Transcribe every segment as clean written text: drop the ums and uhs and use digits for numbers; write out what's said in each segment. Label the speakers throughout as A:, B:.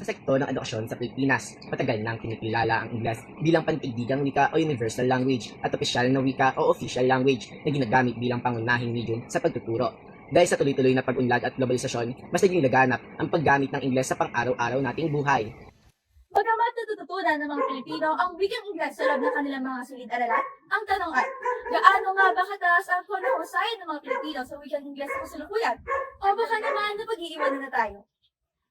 A: Sa sektor ng edukasyon sa Pilipinas, matagal nang kinikilala ang Ingles bilang pantigdigang wika o universal language at opisyal na wika o official language na ginagamit bilang pangunahing medium sa pagtuturo. Dahil sa tuloy-tuloy na pag-unlad at globalisasyon, mas naging laganap ang paggamit ng Ingles sa pang-araw-araw nating buhay.
B: Bagamat natututunan ng mga Pilipino ang wikang Ingles sa loob ng kanilang mga silid-aralan, ang tanong ay, gaano nga ba kataas ang husayan ng mga Pilipino sa wikang Ingles sa kasalukuyan? O baka naman napag-iiwanan na tayo?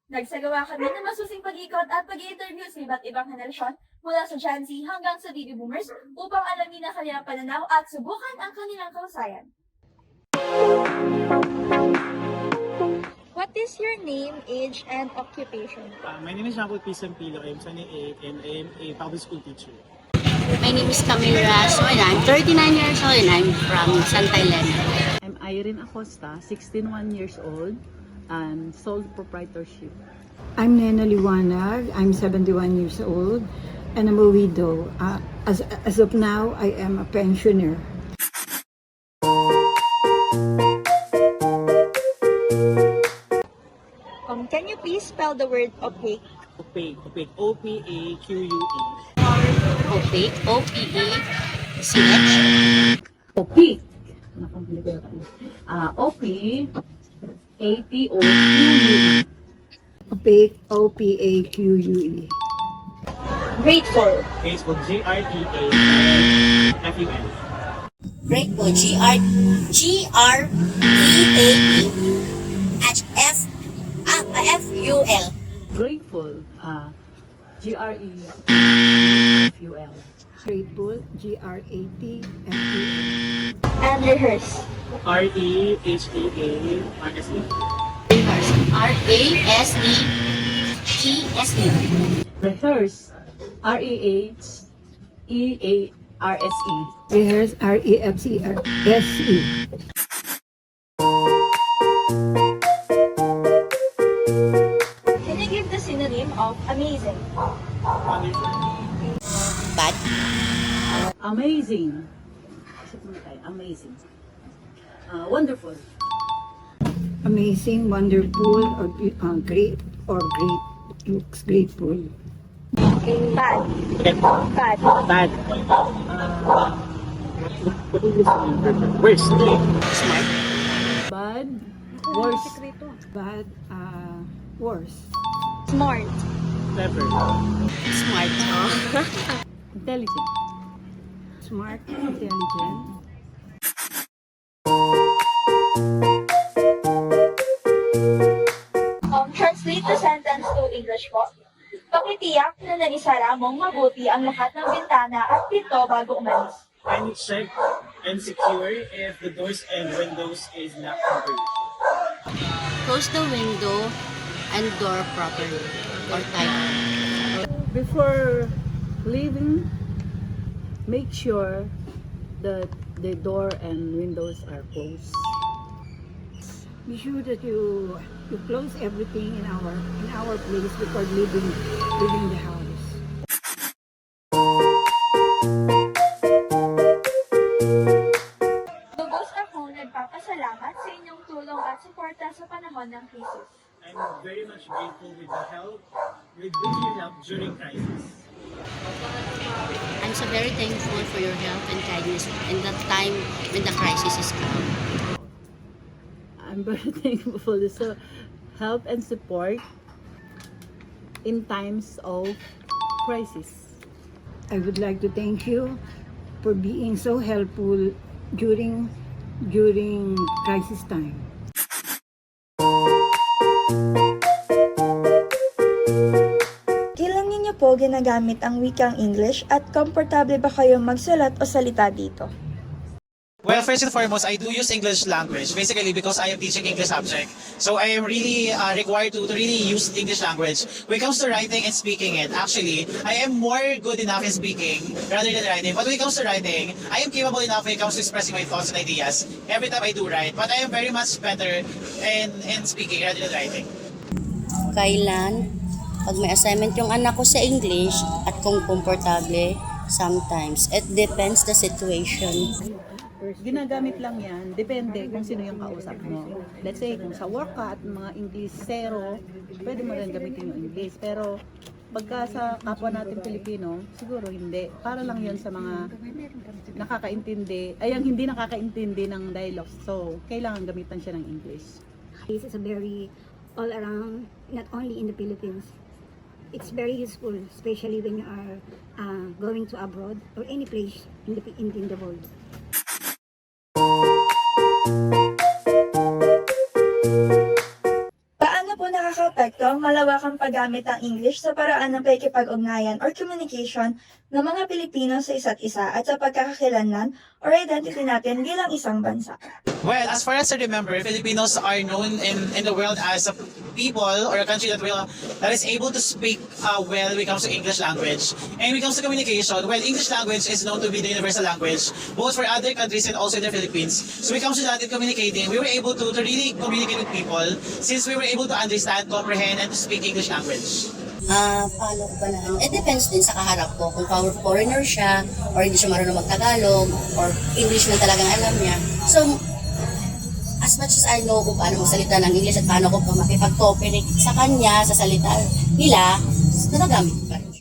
B: Nagsagawa kami ng masusing pag-ikot at pag-i-interview sa iba't ibang henerasyon mula sa Gen Z hanggang sa baby boomers upang alamin ang kanilang pananaw at subukan ang kanilang kahusayan. What is your name, age, and occupation?
C: My name is Jean-Claude Pisampilo. I am 28 and I am a public school teacher.
D: My name is Camille Raso and I'm 39 years old and I'm from Santa Elena.
E: I'm Irene Acosta, 61 years old, and sole proprietorship.
F: I'm Nena Liwanag. I'm 71 years old and I'm a widow. As of now, I am a pensioner.
B: Can you please spell the word opaque?
C: Opaque. O-P-A-Q-U-E.
D: Opaque, O-P-E-C-H.
E: OP. OP, A-P-O-Q-U-E.
F: Opaque, O-P-A-Q-U-E.
B: Grateful.
C: Facebook, G-R-E-A-F-U-N.
D: Grateful, G-R-E-A-E-F-U-L.
E: Grateful, G-R-E-F-U-L.
F: Grateful, G-R-A-T-F-U-L.
B: And rehearse.
C: R-E-H-E-A-R-S-E.
D: R-A-S-E-T-S-E.
E: Rehearse, R-E-H-E-A-R-S-E.
F: Rehearse, R-E-F-C-R-S-E.
B: Can you give the synonym of amazing?
D: Bad.
E: Amazing. Amazing. Wonderful.
F: Amazing, wonderful, or great, or great. Looks grateful.
B: Bad. Bad.
C: Bad. What is this? Worst.
D: Smart.
E: Bad. Worse.
F: Bad, worse.
B: Smart.
C: Clever.
D: Smart.
E: Intelligent.
F: Smart, intelligent.
B: Translate the sentence to English po. Pakitiyak na naisara mong mabuti ang lahat ng bintana at pinto bago umalis.
C: And check and secure if the doors and windows is locked properly.
D: Close the window and door properly or tight.
E: Before leaving, make sure that the door and windows are closed.
F: Be sure that you close everything in our place before leaving the house.
B: Lubos ako nagpapasalamat sa inyong tulong at suporta sa panahon ng krisis.
C: I'm very much grateful with your help during crisis.
D: I'm so very thankful for your help and kindness in that time when the crisis is coming.
E: I'm very thankful for this help and support in times of crisis.
F: I would like to thank you for being so helpful during crisis time.
B: Kailan ninyo po ginagamit ang wikang English at komportable ba kayong magsulat o salita dito?
G: Well, first and foremost, I do use English language, basically because I am teaching English subject. So I am really required to really use English language. When it comes to writing and speaking it, actually, I am more good enough in speaking rather than writing. But when it comes to writing, I am capable enough when it comes to expressing my thoughts and ideas every time I do write. But I am very much better in speaking rather than writing.
D: Kailan? Pag may assignment yung anak ko sa English at kung komportable, sometimes. It depends the situation.
E: Ginagamit lang yan, depende kung sino yung kausap mo. Let's say, kung sa work ka at mga English zero, pwede mo rin gamitin yung English. Pero pagka sa kapwa natin Pilipino, siguro hindi. Para lang yun sa mga nakakaintindi, ay ang hindi nakakaintindi ng dialogue. So, kailangan gamitan siya ng English.
H: This is a very all around, not only in the Philippines. It's very useful, especially when you are going to abroad or any place in the world.
B: Paano po nakakaapekto ang malawakang paggamit ng English sa paraan ng pakikipag-ugnayan or communication ng mga Pilipino sa isa't isa at sa pagkakakilanlan or identity natin bilang isang bansa?
G: Well, as far as I remember, Filipinos are known in the world as a people or a country that is able to speak well when it comes to English language. And when it comes to communication, well, English language is known to be the universal language, both for other countries and also in the Philippines. So when it comes to that in communicating, we were able to really communicate with people since we were able to understand, comprehend, and to speak English language.
D: Paano ko ba na? It depends din sa kaharap ko. Kung foreigner siya, or hindi siya marunong mag-Tagalog, or English na talagang alam niya. So, as much as I know kung paano magsalita ng English at paano ko pa makipag-cooperate sa kanya, sa salita nila, nagagamit ko pa rin.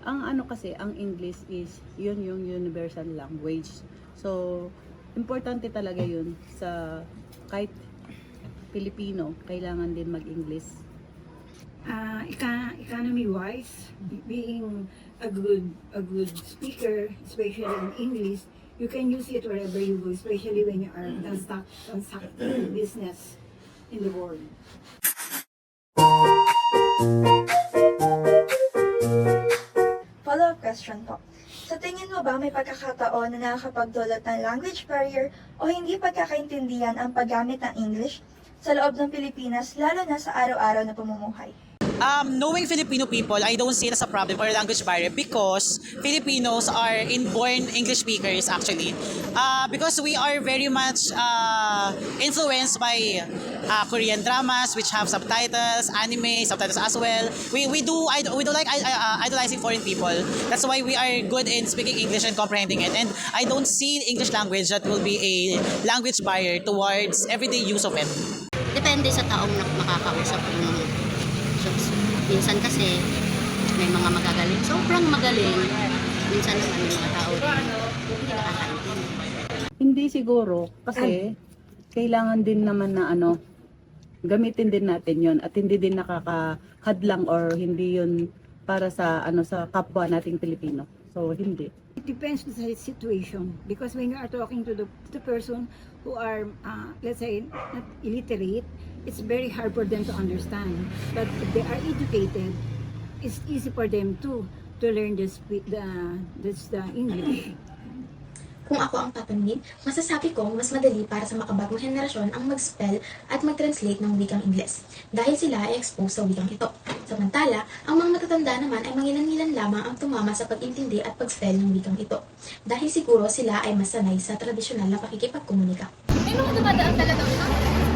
E: Ang ano kasi, ang English is yun yung universal language. So, importante talaga yun sa kahit Pilipino, kailangan din mag-English.
F: Economy-wise, being a good speaker, especially in English, you can use it wherever you go, especially when you are transacting business in the world.
B: Follow-up question po. Sa tingin mo ba may pagkakataon na nakakapagdulot ng language barrier o hindi pagkakaintindihan ang paggamit ng English sa loob ng Pilipinas, lalo na sa araw-araw na pamumuhay?
G: Knowing Filipino people, I don't see it as a problem or a language barrier because Filipinos are inborn English speakers actually. Because we are very much influenced by Korean dramas which have subtitles, anime, subtitles as well. We do like idolizing foreign people. That's why we are good in speaking English and comprehending it. And I don't see English language that will be a language barrier towards everyday use of it.
D: Depende sa taong makakausap mo. So, minsan kasi may mga magagaling, sobrang magaling. Minsan naman may mga tao hindi nakakaintindi.
E: Hindi siguro kasi kailangan din naman na gamitin din natin yon at hindi din nakakahadlang or hindi yun para sa sa kapwa nating Pilipino. So hindi.
F: It depends on the situation, because when you are talking to the person who are, let's say, not illiterate, it's very hard for them to understand. But if they are educated, it's easy for them to learn the English.
I: Kung ako ang tatanungin, masasabi kong mas madali para sa makabagong henerasyon ang mag-spell at mag-translate ng wikang Ingles dahil sila ay exposed sa wikang ito. Samantala, ang mga matatanda naman ay manginangilan lamang ang tumama sa pag-intindi at pag-spell ng wikang ito dahil siguro sila ay masanay sa tradisyonal na pakikipagkomunika.
B: May mga dumadaan talagang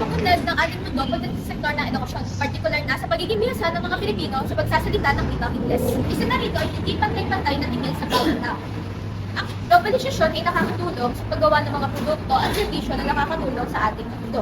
B: pagkakilala ng ating mundo pagdating sa sektor ng edukasyon, particular na sa pagiging bihasa ng mga Pilipino sa pagsasalita ng wikang Ingles. Isa na rito ay hindi pantay-pantay ng email sa bawat tao. Ang globalisasyon ay nakakatulong sa paggawa ng mga produkto at serbisyo na nakakatulong sa ating mundo.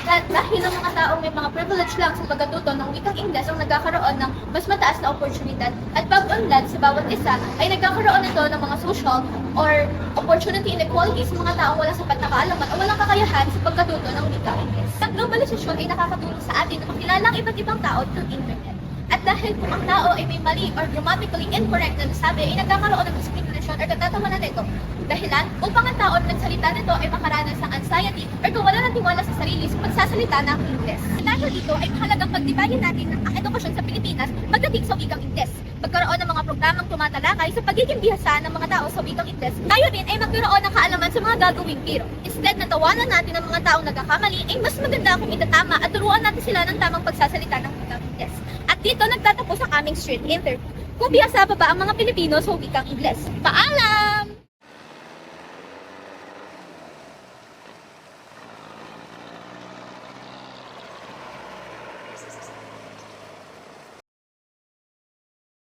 B: Dahil ang mga taong may mga privilege lang sa pagkatuto ng wikang Ingles ang nagkakaroon ng mas mataas na oportunidad at pag-unlad sa bawat isa ay nagkakaroon nito ng mga social or opportunity inequalities sa mga taong walang sapat na kaalaman o walang kakayahan sa pagkatuto ng wikang Ingles. Ang globalisasyon ay nakakatulong sa atin na makilala ang iba't ibang tao through internet. At dahil kung ang tao ay may mali or grammatically incorrect na nasabi, ay nagkakaroon ng discrimination or katatawanan nito. Dahilan, upang ang tao na nagsalita nito ay makaranas ng anxiety or kawalan ng tiwala sa sarili sa pagsasalita ng Ingles. Dahil dito ay mahalagang pagtibayin natin ang edukasyon sa Pilipinas pagdating sa wikang Ingles. Magkaroon ng mga programang tumatalakay sa pagiging bihasa ng mga tao sa wikang Ingles. Tayo din ay magkaroon ng kaalaman sa mga gagawing biro. Instead na tawanan natin ang mga taong nagkakamali, ay mas maganda kung itatama at turuan natin sila ng tamang pagsasalita ng wikang Ingles. At dito nagtatapos ang aming street interview. Kung bihasa pa ba ang mga Pilipino sa wikang Ingles? Paalam!